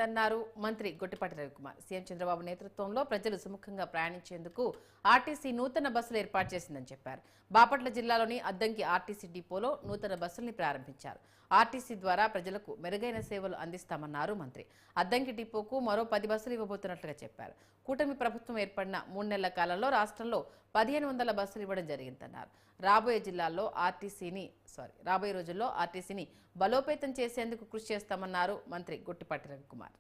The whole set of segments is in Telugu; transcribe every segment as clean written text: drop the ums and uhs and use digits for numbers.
అన్నారు మంత్రి గొట్టిపాటి రవికుమార్. సీఎం చంద్రబాబు నేతృత్వంలో ప్రజలు సుముఖంగా ప్రయాణించేందుకు ఆర్టీసీ నూతన బస్సులు ఏర్పాటు చేసిందని చెప్పారు. బాపట్ల జిల్లాలోని అద్దంకి ఆర్టీసీ డిపోలో నూతన బస్సుల్ని ప్రారంభించారు. ఆర్టీసీ ద్వారా ప్రజలకు మెరుగైన సేవలు అందిస్తామన్నారు మంత్రి. అద్దంకి డిపోకు మరో 10 బస్సులు ఇవ్వబోతున్నట్లుగా చెప్పారు. కూటమి ప్రభుత్వం ఏర్పడిన 3 నెలల కాలంలో రాష్ట్రంలో 1500 బస్సులు ఇవ్వడం జరిగిందన్నారు. రాబోయే రోజుల్లో ఆర్టీసీని బలోపేతం చేసేందుకు కృషి చేస్తామన్నారు మంత్రి గొట్టిపాటి రవికుమార్.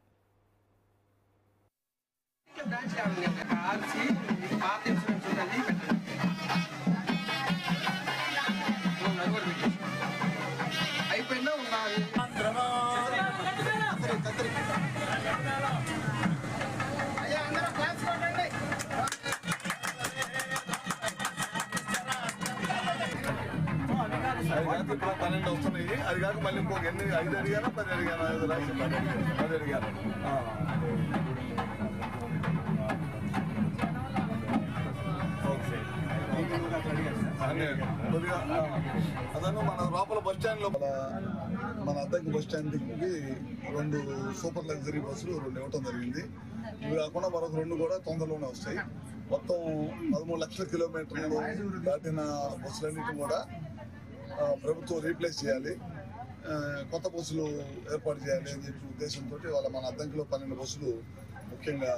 ఇప్పుడు 12 వస్తున్నాయి. అది కాక మళ్ళీ ఇంకొక 5 అడిగాను 10 అడిగాను 5 లక్షలు 10 అడిగాను. కొద్దిగా అదను మన లోపల బస్ స్టాండ్ లో మన అద్దంకి బస్ స్టాండ్కి 2 సూపర్ లగ్జరీ బస్సులు 2 ఇవ్వటం జరిగింది. ఇవి కాకుండా మరొక 2 కూడా తొందరలోనే వస్తాయి. మొత్తం 13 లక్షల కిలోమీటర్లు దాటిన బస్సులన్నింటినీ కూడా ప్రభుత్వం రీప్లేస్ చేయాలి, కొత్త బస్సులు ఏర్పాటు చేయాలి అని చెప్పి ఉద్దేశంతో వాళ్ళ మన అద్దంకిలో 12 బస్సులు, ముఖ్యంగా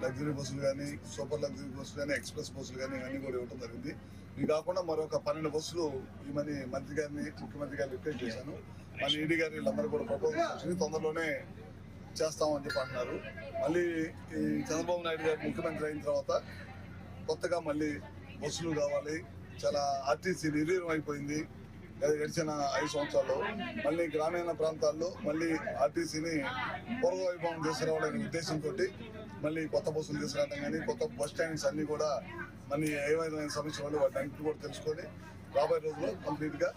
లగ్జరీ బస్సులు కానీ, సూపర్ లగ్జరీ బస్సులు కానీ, ఎక్స్ప్రెస్ బస్సులు కానీ ఇవన్నీ కూడా ఇవ్వడం జరిగింది. ఇవి కాకుండా మరొక 12 బస్సులు ఇవన్నీ మంత్రి గారిని, ముఖ్యమంత్రి గారిని రిక్వెస్ట్ చేశాను. మన ఈడీ గారు వీళ్ళందరూ కూడా ప్రపోజల్స్ వచ్చి తొందరలోనే చేస్తామని చెప్పి అంటున్నారు. మళ్ళీ ఈ చంద్రబాబు నాయుడు గారు ముఖ్యమంత్రి అయిన తర్వాత కొత్తగా మళ్ళీ బస్సులు కావాలి. చాలా ఆర్టీసీ నిర్వీర్యం అయిపోయింది గడిచిన 5 సంవత్సరాల్లో. మళ్ళీ గ్రామీణ ప్రాంతాల్లో మళ్ళీ ఆర్టీసీని పూర్వవైభవం తీసుకురావాలనే ఉద్దేశంతో మళ్ళీ కొత్త బస్సులు తీసుకురావడం కానీ, కొత్త బస్ స్టాండ్స్ అన్నీ కూడా మళ్ళీ ఏమైనా సమస్యలు వాటి అన్నింటినీ కూడా తెలుసుకొని రాబోయే రోజుల్లో కంప్లీట్గా